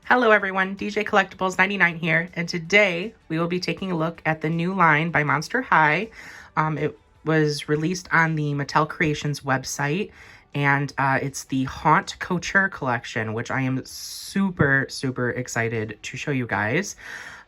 Hello everyone, DJ Collectibles 99 here, and today we will be taking a look at the new line by Monster High. It was released on the Mattel Creations website, and it's the Haunt Couture collection, which I am super excited to show you guys.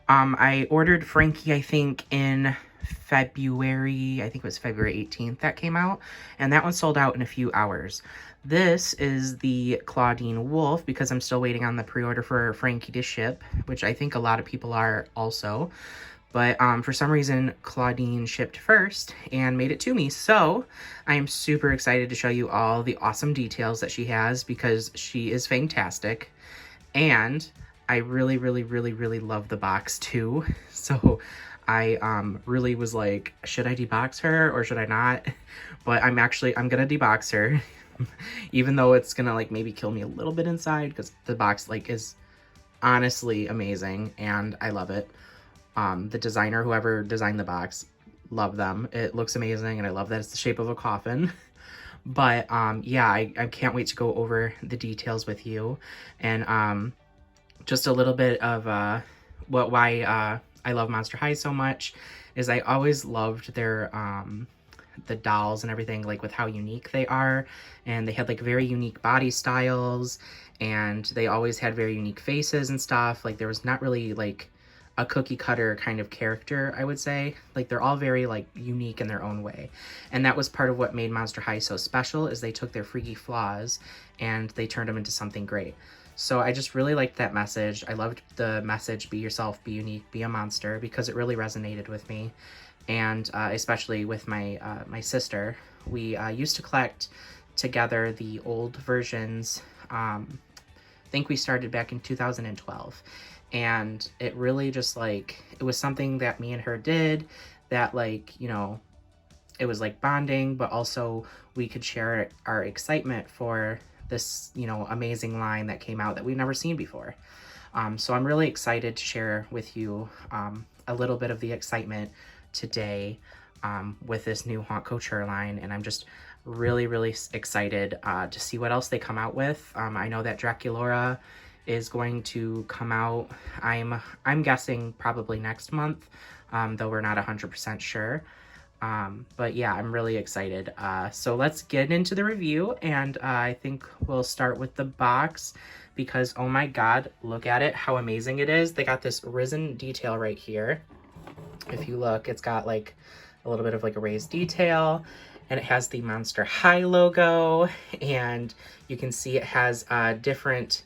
I ordered Frankie, I think, in February, I think it was February 18th that came out, and that one sold out in a few hours. This is the Clawdeen Wolf because I'm still waiting on the pre-order for Frankie to ship, which I think a lot of people are also. But for some reason, Clawdeen shipped first and made it to me. So I am super excited to show you all the awesome details that she has because she is fantastic. And I really love the box too. So I really was like, should I debox her or should I not? But I'm gonna debox her. Even though it's gonna like maybe kill me a little bit inside because the box like is honestly amazing and I love it. The designer, whoever designed the box, love them. It looks amazing and I love that it's the shape of a coffin. But yeah, I can't wait to go over the details with you and just a little bit of why I love Monster High so much is I always loved their the dolls and everything, like with how unique they are, and they had like very unique body styles and they always had very unique faces and stuff. Like there was not really like a cookie cutter kind of character, I would say. Like they're all very like unique in their own way, and that was part of what made Monster High so special is they took their freaky flaws and they turned them into something great. So I just really liked that message. I loved the message, be yourself, be unique, be a monster, because it really resonated with me. And especially with my my sister. We used to collect together the old versions. I think we started back in 2012. And it really just like, it was something that me and her did that like, you know, it was like bonding, but also we could share our excitement for this, you know, amazing line that came out that we've never seen before. So I'm really excited to share with you a little bit of the excitement today with this new Haunt Couture line, and I'm just really excited to see what else they come out with. I know that Draculaura is going to come out, I'm guessing probably next month, though we're not 100% sure. But yeah, I'm really excited. So let's get into the review, and I think we'll start with the box because oh my god, look at it, how amazing it is. They got this risen detail right here. If you look, it's got like a little bit of like a raised detail, and it has the Monster High logo, and you can see it has different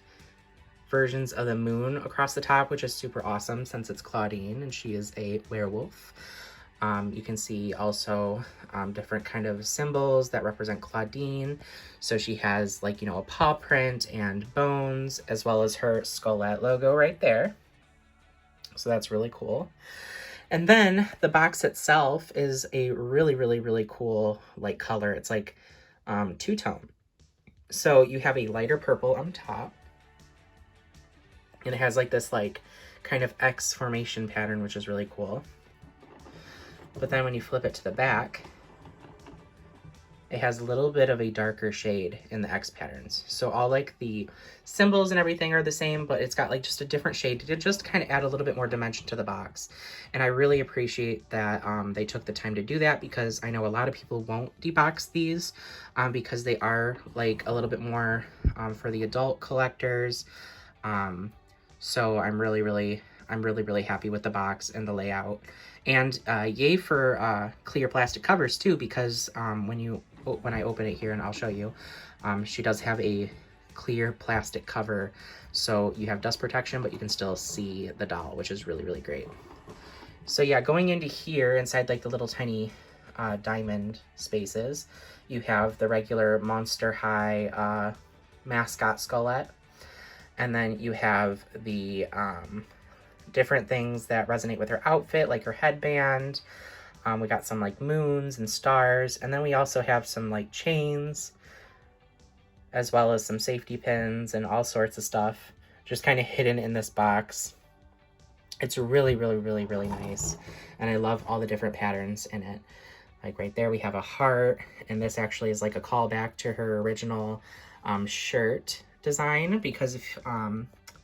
versions of the moon across the top, which is super awesome since it's Clawdeen and she is a werewolf. You can see also different kind of symbols that represent Clawdeen. So she has like, you know, a paw print and bones, as well as her skullette logo right there. So that's really cool. And then the box itself is a really cool like color. It's like two-tone. So you have a lighter purple on top, and it has like this like kind of X formation pattern, which is really cool. But then when you flip it to the back, it has a little bit of a darker shade in the X patterns. So all like the symbols and everything are the same, but it's got like just a different shade to just kind of add a little bit more dimension to the box. And I really appreciate that they took the time to do that, because I know a lot of people won't debox these because they are like a little bit more for the adult collectors. So I'm really happy with the box and the layout. And yay for clear plastic covers too, because when I open it here, and I'll show you, she does have a clear plastic cover, so you have dust protection, but you can still see the doll, which is really great. So yeah, going into here, inside like the little tiny diamond spaces, you have the regular Monster High mascot skullette, and then you have the different things that resonate with her outfit, like her headband. We got some like moons and stars, and then we also have some like chains, as well as some safety pins and all sorts of stuff just kind of hidden in this box. It's really nice, and I love all the different patterns in it. Like right there we have a heart, and this actually is like a callback to her original shirt design, because if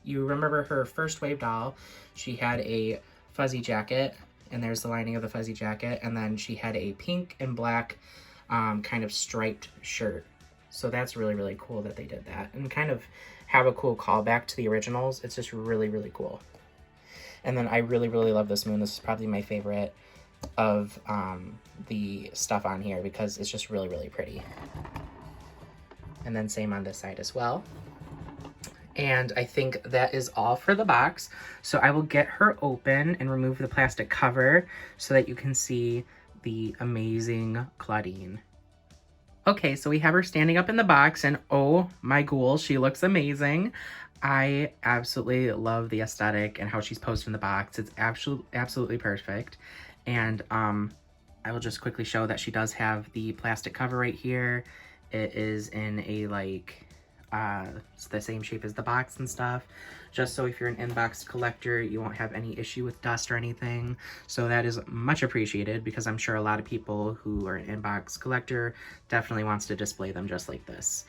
you remember her first wave doll, she had a fuzzy jacket, and there's the lining of the fuzzy jacket, and then she had a pink and black kind of striped shirt. So that's really, really cool that they did that, and kind of have a cool callback to the originals. It's just really, really cool. And then I really, really love this moon. This is probably my favorite of the stuff on here because it's just really, really pretty. And then same on this side as well. And I think that is all for the box. So I will get her open and remove the plastic cover so that you can see the amazing Clawdeen. Okay, so we have her standing up in the box, and oh my ghoul, she looks amazing. I absolutely love the aesthetic and how she's posed in the box. It's absolutely perfect. And I will just quickly show that she does have the plastic cover right here. It is in a like, it's the same shape as the box and stuff. Just so if you're an inbox collector, you won't have any issue with dust or anything. So that is much appreciated because I'm sure a lot of people who are an inbox collector definitely wants to display them just like this.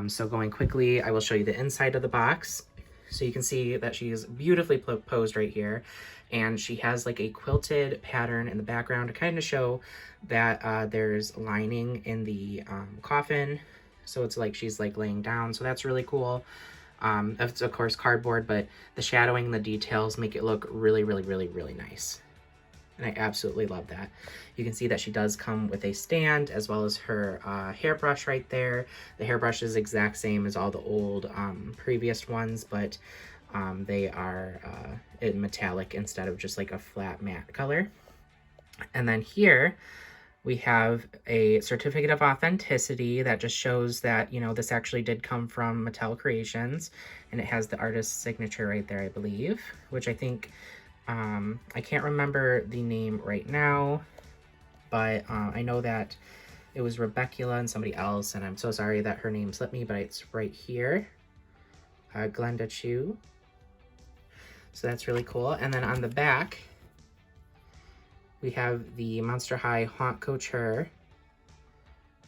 So going quickly, I will show you the inside of the box. So you can see that she is beautifully posed right here. And she has like a quilted pattern in the background to kind of show that there's lining in the coffin. So it's like she's like laying down. So that's really cool. It's of course cardboard, but the shadowing and the details make it look really, really, really, really nice. And I absolutely love that. You can see that she does come with a stand as well as her hairbrush right there. The hairbrush is exact same as all the old previous ones, but they are in metallic instead of just like a flat matte color. And then here we have a certificate of authenticity that just shows that, you know, this actually did come from Mattel Creations, and it has the artist's signature right there, I believe, which I think, I can't remember the name right now, but I know that it was Rebecula and somebody else, and I'm so sorry that her name slipped me, but it's right here, Glenda Chu. So that's really cool. And then on the back, we have the Monster High Haunt Couture,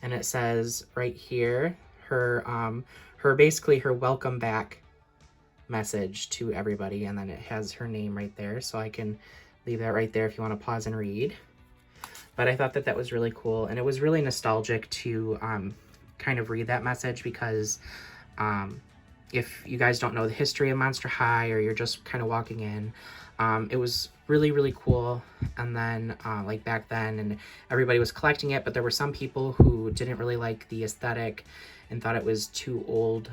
and it says right here her basically her welcome back message to everybody, and then it has her name right there, so I can leave that right there if you want to pause and read. But I thought that that was really cool, and it was really nostalgic to kind of read that message because if you guys don't know the history of Monster High or you're just kind of walking in, it was really, really cool. And then like back then, and everybody was collecting it, but there were some people who didn't really like the aesthetic and thought it was too old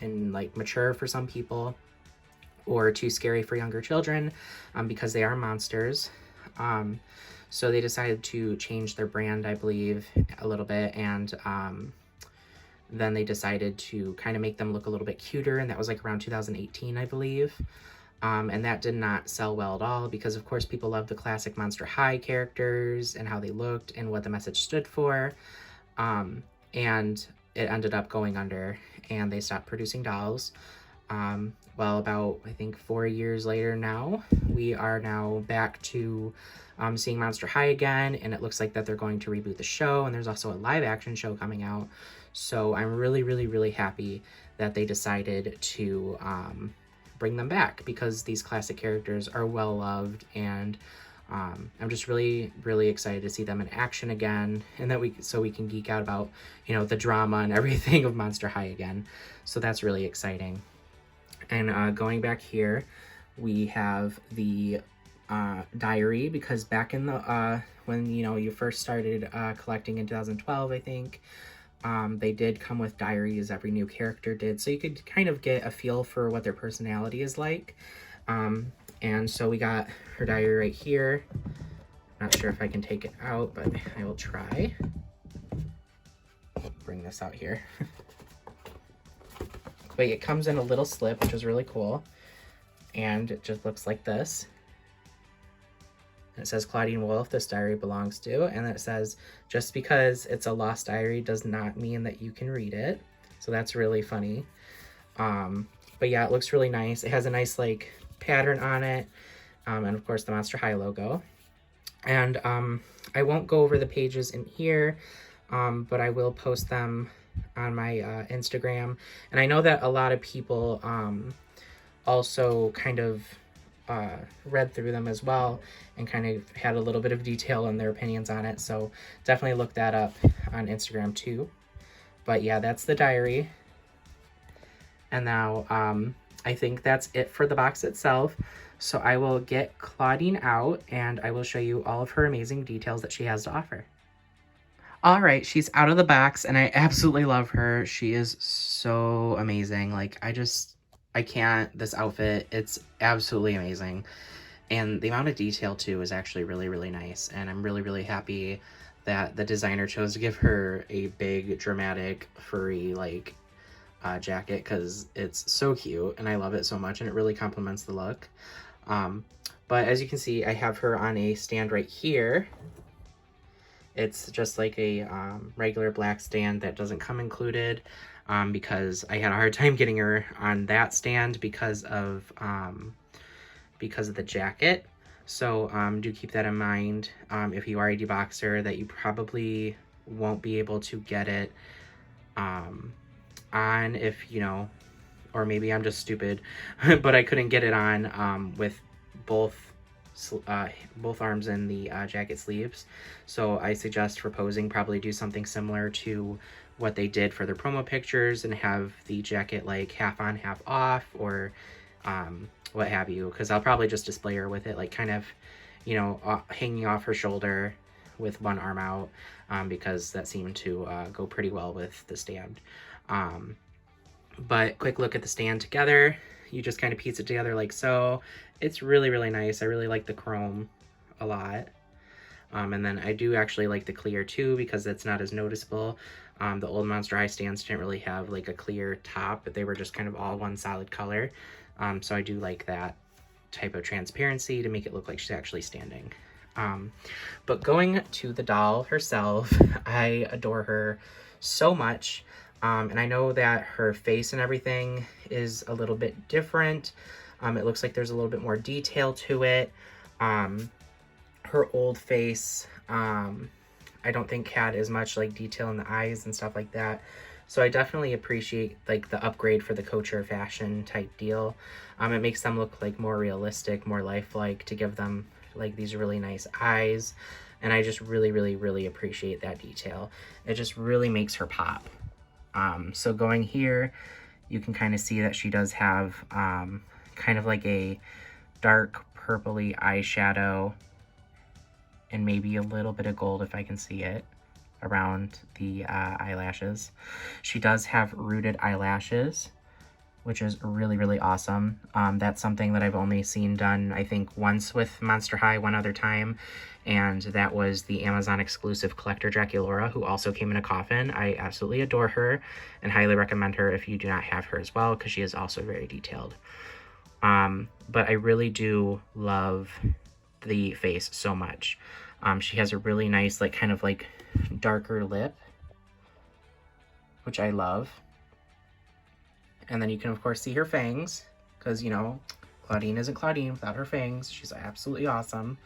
and like mature for some people or too scary for younger children because they are monsters. So they decided to change their brand, I believe, a little bit, and then they decided to kind of make them look a little bit cuter, and that was like around 2018, I believe. And that did not sell well at all because, of course, people loved the classic Monster High characters and how they looked and what the message stood for. And it ended up going under, and they stopped producing dolls. Well, about, I think, 4 years later now, we are now back to seeing Monster High again, and it looks like that they're going to reboot the show, and there's also a live-action show coming out. So I'm really, really, really happy that they decided to bring them back because these classic characters are well-loved, and I'm just really, really excited to see them in action again, and that we can geek out about, you know, the drama and everything of Monster High again. So that's really exciting. And going back here, we have the diary, because back in the when you first started collecting in 2012, I think, they did come with diaries. Every new character did, so you could kind of get a feel for what their personality is like. And so we got her diary right here. Not sure if I can take it out, but I will try. Bring this out here. But it comes in a little slip, which is really cool. And it just looks like this. It says Clawdeen Wolf, this diary belongs to. And it says, just because it's a lost diary does not mean that you can read it. So that's really funny. But yeah, it looks really nice. It has a nice like pattern on it. And of course the Monster High logo. And I won't go over the pages in here, but I will post them on my Instagram. And I know that a lot of people also kind of read through them as well and kind of had a little bit of detail in their opinions on it. So definitely look that up on Instagram too. But yeah, that's the diary. And now I think that's it for the box itself. So I will get Clawdeen out and I will show you all of her amazing details that she has to offer. All right, she's out of the box and I absolutely love her. She is so amazing. Like, I can't, this outfit, it's absolutely amazing. And the amount of detail too is actually really, really nice. And I'm really, really happy that the designer chose to give her a big, dramatic, furry, like, jacket, because it's so cute and I love it so much and it really complements the look. But as you can see, I have her on a stand right here. It's just like a regular black stand that doesn't come included, because I had a hard time getting her on that stand because of the jacket. So do keep that in mind if you are a deboxer, that you probably won't be able to get it on, if, you know, or maybe I'm just stupid, but I couldn't get it on with both arms in the jacket sleeves. So I suggest for posing, probably do something similar to what they did for their promo pictures and have the jacket like half on, half off, or what have you, because I'll probably just display her with it like kind of, you know, hanging off her shoulder with one arm out, because that seemed to go pretty well with the stand. But quick look at the stand together. You just kind of piece it together like so. It's really, really nice. I really like the chrome a lot. And then I do actually like the clear too, because it's not as noticeable. The old Monster High stands didn't really have like a clear top, but they were just kind of all one solid color. So I do like that type of transparency to make it look like she's actually standing. But going to the doll herself, I adore her so much. And I know that her face and everything is a little bit different. It looks like there's a little bit more detail to it. Her old face, I don't think had as much like detail in the eyes and stuff like that. So I definitely appreciate like the upgrade for the couture fashion type deal. It makes them look like more realistic, more lifelike, to give them like these really nice eyes. And I just really, really, really appreciate that detail. It just really makes her pop. So going here, you can kind of see that she does have kind of like a dark purpley eyeshadow and maybe a little bit of gold if I can see it around the eyelashes. She does have rooted eyelashes, which is really, really awesome. That's something that I've only seen done, I think, once with Monster High, one other time, and that was the Amazon exclusive collector Draculaura, who also came in a coffin. I absolutely adore her and highly recommend her if you do not have her as well, because she is also very detailed. But I really do love the face so much. She has a really nice, like, kind of like darker lip, which I love. And then you can, of course, see her fangs, because, you know, Clawdeen isn't Clawdeen without her fangs. She's absolutely awesome.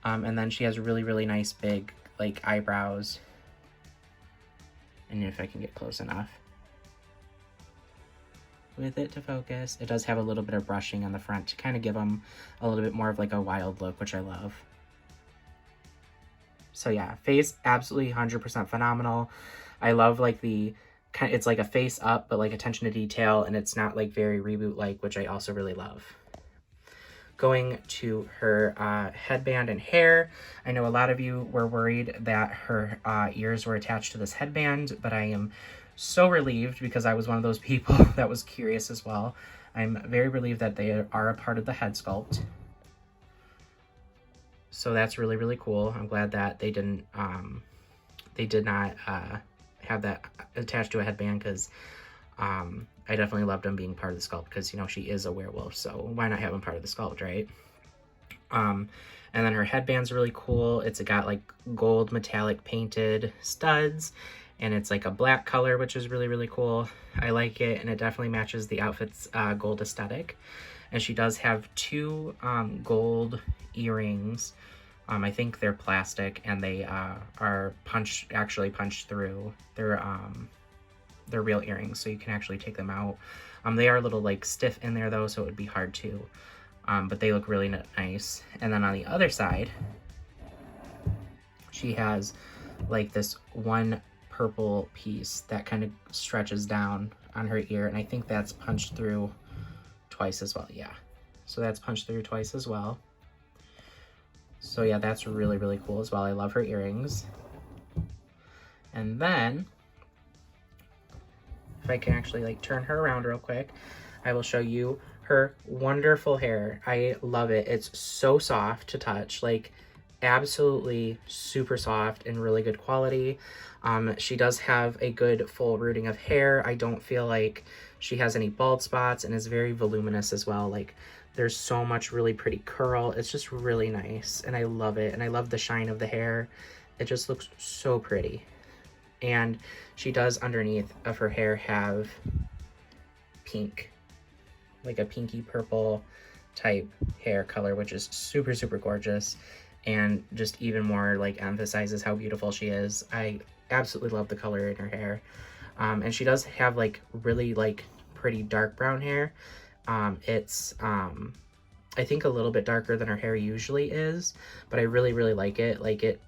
And then she has really, really nice big, like, eyebrows. And if I can get close enough with it to focus, it does have a little bit of brushing on the front to kind of give them a little bit more of, like, a wild look, which I love. So, yeah, face, absolutely 100% phenomenal. I love, like, it's like a face up, but like attention to detail, and it's not like very reboot-like, which I also really love. Going to her headband and hair, I know a lot of you were worried that her ears were attached to this headband, but I am so relieved, because I was one of those people that was curious as well. I'm very relieved that they are a part of the head sculpt. So that's really, really cool. I'm glad that they did not have that attached to a headband, because I definitely loved them being part of the sculpt, because, you know, she is a werewolf, so why not have them part of the sculpt, right? And then her headband's really cool. It's got like gold metallic painted studs, and it's like a black color, which is really, really cool. I like it, and it definitely matches the outfit's gold aesthetic. And she does have two gold earrings. I think they're plastic, and they are actually punched through. They're they're real earrings, so you can actually take them out. They are a little like stiff in there though, so it would be hard to, but they look really nice. And then on the other side, she has like this one purple piece that kind of stretches down on her ear, and I think that's punched through twice as well. Yeah, so that's punched through twice as well. So yeah, that's really, really cool as well. I love her earrings. And then, if I can actually like turn her around real quick, I will show you her wonderful hair. I love it. It's so soft to touch, like absolutely super soft and really good quality. She does have a good full rooting of hair. I don't feel like she has any bald spots, and is very voluminous as well. Like there's so much really pretty curl. It's just really nice, and I love it. And I love the shine of the hair. It just looks so pretty. And she does underneath of her hair have pink, like a pinky purple type hair color, which is super, super gorgeous, and just even more like emphasizes how beautiful she is. I absolutely love the color in her hair. And she does have like really like pretty dark brown hair. It's I think a little bit darker than her hair usually is, but I really, really like it. Like it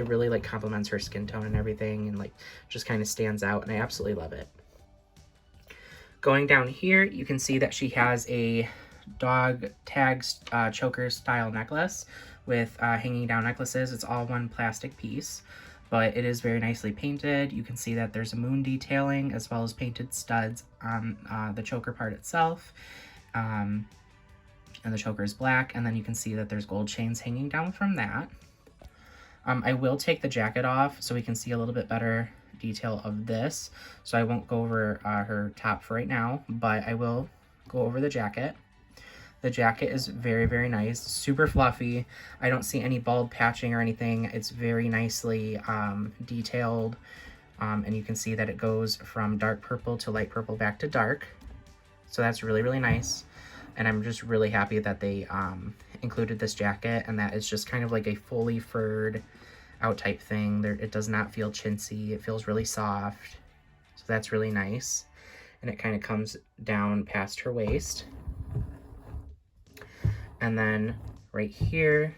really like complements her skin tone and everything, and like just kind of stands out, and I absolutely love it. Going down here, you can see that she has a dog tag choker style necklace with hanging down necklaces. It's all one plastic piece, but it is very nicely painted. You can see that there's a moon detailing as well as painted studs on the choker part itself. And the choker is black, and then you can see that there's gold chains hanging down from that. I will take the jacket off so we can see a little bit better detail of this. So I won't go over her top for right now, but I will go over the jacket. The jacket is very, very nice, super fluffy. I don't see any bald patching or anything. It's very nicely detailed, and you can see that it goes from dark purple to light purple back to dark. So that's really, really nice. And I'm just really happy that they included this jacket, and that it's just kind of like a fully furred out type thing. It does not feel chintzy. It feels really soft. So that's really nice. And it kind of comes down past her waist. And then right here,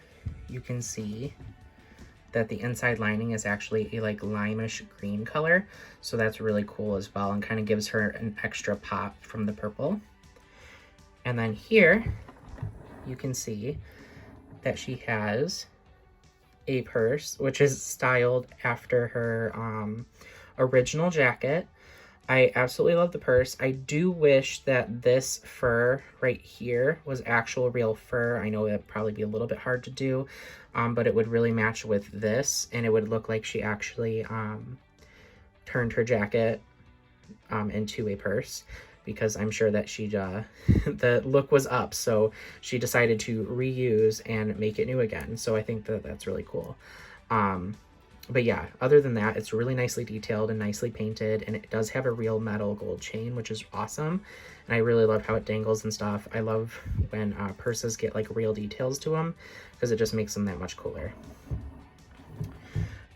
you can see that the inside lining is actually a like limeish green color. So that's really cool as well, and kind of gives her an extra pop from the purple. And then here, you can see that she has a purse, which is styled after her original jacket. I absolutely love the purse. I do wish that this fur right here was actual real fur. I know it'd probably be a little bit hard to do, but it would really match with this, and it would look like she actually turned her jacket into a purse, because I'm sure that she the look was up, so she decided to reuse and make it new again. So I think that that's really cool. But yeah, other than that, it's really nicely detailed and nicely painted, and it does have a real metal gold chain, which is awesome. And I really love how it dangles and stuff. I love when purses get like real details to them, because it just makes them that much cooler.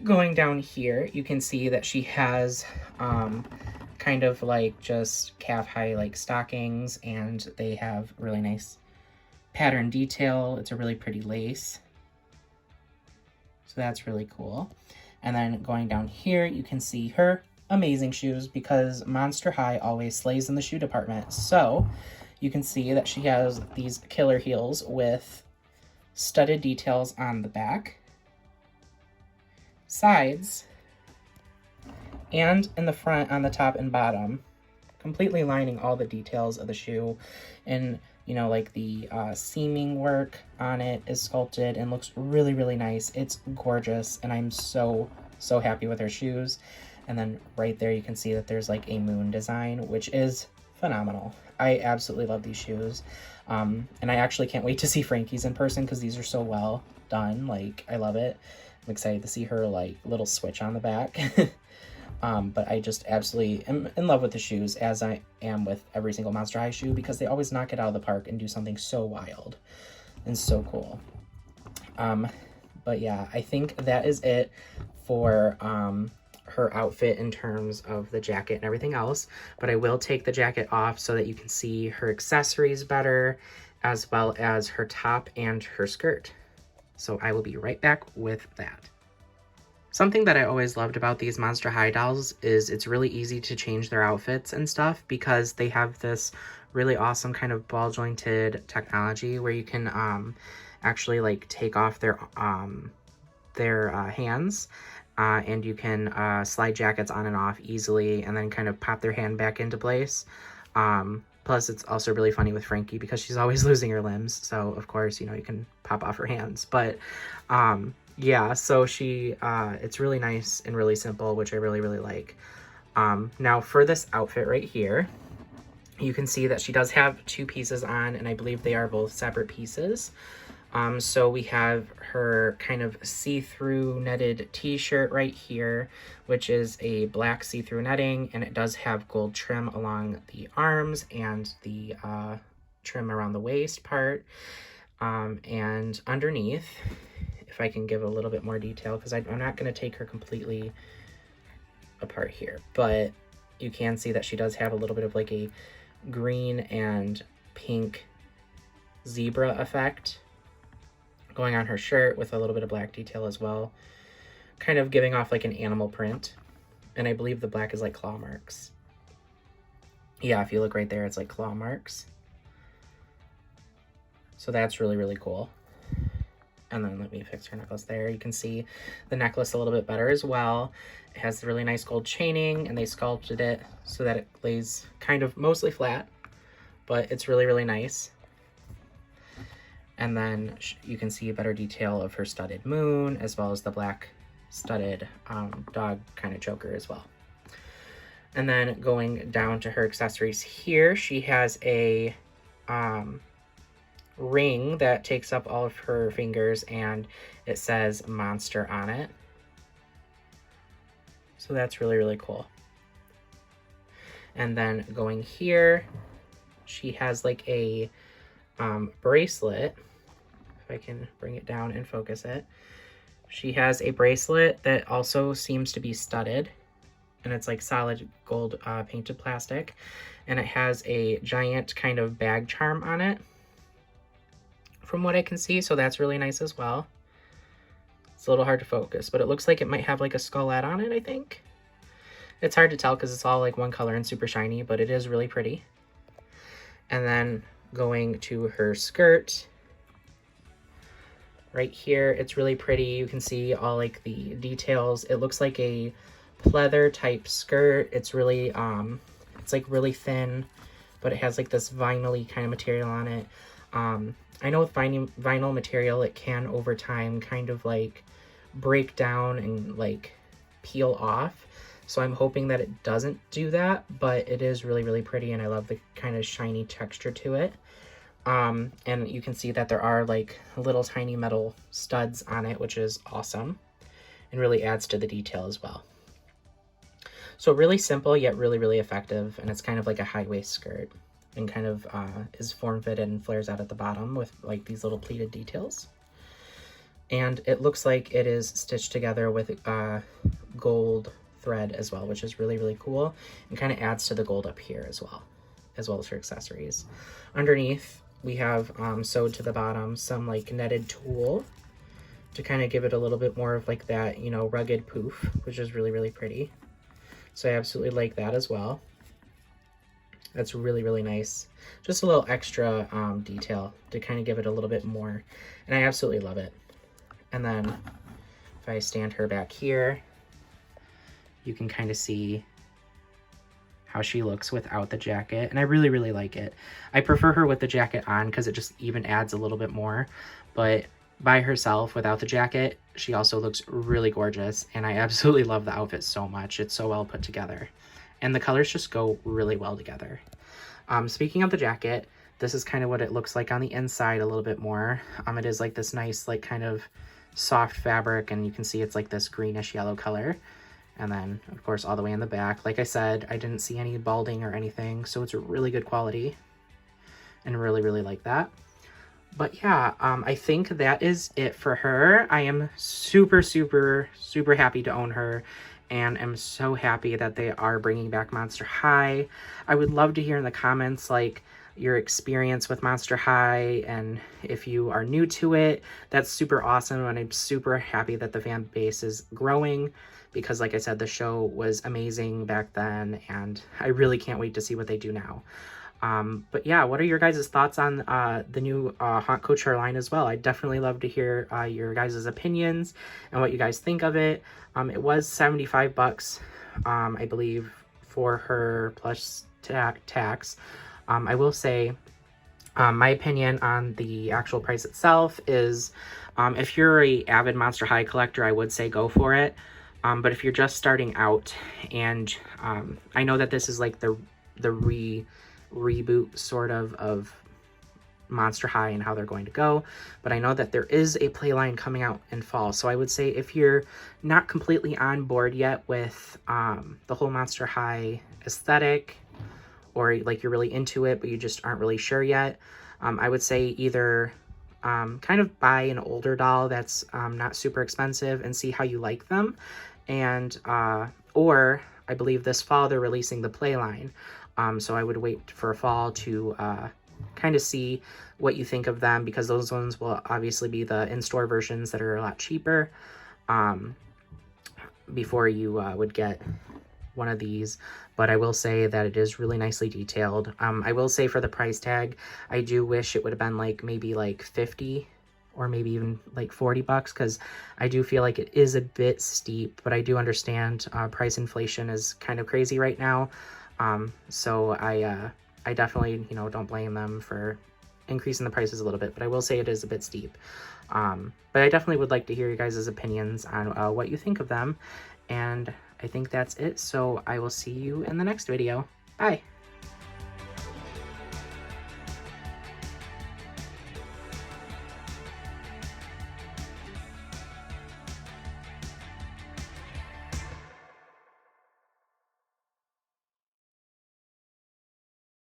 Going down here, you can see that she has kind of like just calf high like stockings, and they have really nice pattern detail. It's a really pretty lace. So that's really cool. And then going down here, you can see her amazing shoes, because Monster High always slays in the shoe department. So you can see that she has these killer heels with studded details on the back, sides, and in the front on the top and bottom, completely lining all the details of the shoe. And you know, like the seaming work on it is sculpted and looks really, really nice. It's gorgeous, and I'm so, so happy with her shoes. And then right there, you can see that there's like a moon design, which is phenomenal. I absolutely love these shoes. And I actually can't wait to see Frankie's in person, because these are so well done. Like, I love it. I'm excited to see her like little switch on the back. But I just absolutely am in love with the shoes, as I am with every single Monster High shoe, because they always knock it out of the park and do something so wild and so cool. But yeah, I think that is it for her outfit in terms of the jacket and everything else, but I will take the jacket off so that you can see her accessories better, as well as her top and her skirt. So I will be right back with that. Something that I always loved about these Monster High dolls is it's really easy to change their outfits and stuff because they have this really awesome kind of ball jointed technology where you can actually like take off their hands and you can slide jackets on and off easily and then kind of pop their hand back into place. Plus it's also really funny with Frankie because she's always losing her limbs, so of course, you know, you can pop off her hands. But yeah, so it's really nice and really simple, which I really like. Now for this outfit right here, you can see that she does have two pieces on, and I believe they are both separate pieces. So we have her kind of see-through netted t-shirt right here, which is a black see-through netting, and it does have gold trim along the arms and the trim around the waist part. And underneath, if I can give a little bit more detail, because I'm not going to take her completely apart here, but you can see that she does have a little bit of like a green and pink zebra effect going on her shirt with a little bit of black detail as well, kind of giving off like an animal print. And I believe the black is like claw marks. Yeah, if you look right there, it's like claw marks. So that's really cool. And then let me fix her necklace there. You can see the necklace a little bit better as well. It has really nice gold chaining, and they sculpted it so that it lays kind of mostly flat, but it's really nice. And then you can see a better detail of her studded moon, as well as the black studded dog kind of choker as well. And then going down to her accessories here, she has a ring that takes up all of her fingers, and it says Monster on it. So that's really cool. And then going here, she has like a bracelet. If I can bring it down and focus it. She has a bracelet that also seems to be studded, and it's like solid gold painted plastic, and it has a giant kind of bag charm on it from what I can see, so that's really nice as well. It's a little hard to focus, but it looks like it might have like a skullette on it, I think. It's hard to tell because it's all like one color and super shiny, but it is really pretty. And then going to her skirt, right here, it's really pretty. You can see all like the details. It looks like a pleather type skirt. It's really it's like really thin, but it has like this vinyl-y kind of material on it. I know with vinyl material, it can over time kind of like break down and like peel off, so I'm hoping that it doesn't do that, but it is really pretty, and I love the kind of shiny texture to it. And you can see that there are like little tiny metal studs on it, which is awesome and really adds to the detail as well. So really simple, yet really effective. And it's kind of like a high waist skirt, and kind of is form fitted and flares out at the bottom with like these little pleated details. And it looks like it is stitched together with gold thread as well, which is really cool, and kind of adds to the gold up here as well as her accessories. Underneath, we have sewed to the bottom some like netted tulle to kind of give it a little bit more of like that, you know, rugged poof, which is really pretty. So I absolutely like that as well. That's really nice. Just a little extra detail to kind of give it a little bit more, and I absolutely love it. And then if I stand her back here, you can kind of see how she looks without the jacket, and I really like it. I prefer her with the jacket on because it just even adds a little bit more, but by herself without the jacket, she also looks really gorgeous, and I absolutely love the outfit so much. It's so well put together, and the colors just go really well together. Speaking of the jacket, this is kind of what it looks like on the inside a little bit more. It is like this nice like kind of soft fabric, and you can see it's like this greenish yellow color. And then, of course, all the way in the back. Like I said, I didn't see any balding or anything, so it's a really good quality. And really like that. But yeah, I think that is it for her. I am super happy to own her. and I'm so happy that they are bringing back Monster High. I would love to hear in the comments, like, your experience with Monster High, and if you are new to it, that's super awesome, and I'm super happy that the fan base is growing, because like I said, the show was amazing back then, and I really can't wait to see what they do now. But yeah, what are your guys' thoughts on the new Haunt Couture line as well? I'd definitely love to hear your guys' opinions and what you guys think of it. It was 75 bucks, I believe, for her plus tax. I will say, my opinion on the actual price itself is, if you're a avid Monster High collector, I would say go for it. But if you're just starting out, and I know that this is like the reboot sort of Monster High and how they're going to go, but I know that there is a play line coming out in fall, so I would say if you're not completely on board yet with the whole Monster High aesthetic, or like you're really into it but you just aren't really sure yet, I would say either kind of buy an older doll that's not super expensive and see how you like them, and or I believe this fall they're releasing the play line, so I would wait for fall to kind of see what you think of them, because those ones will obviously be the in-store versions that are a lot cheaper, before you would get one of these. But I will say that it is really nicely detailed. I will say for the price tag, I do wish it would have been like maybe like 50 or maybe even like 40 bucks, because I do feel like it is a bit steep, but I do understand price inflation is kind of crazy right now. So I definitely, you know, don't blame them for increasing the prices a little bit, but I will say it is a bit steep. But I definitely would like to hear you guys' opinions on what you think of them, and I think that's it, so I will see you in the next video. Bye!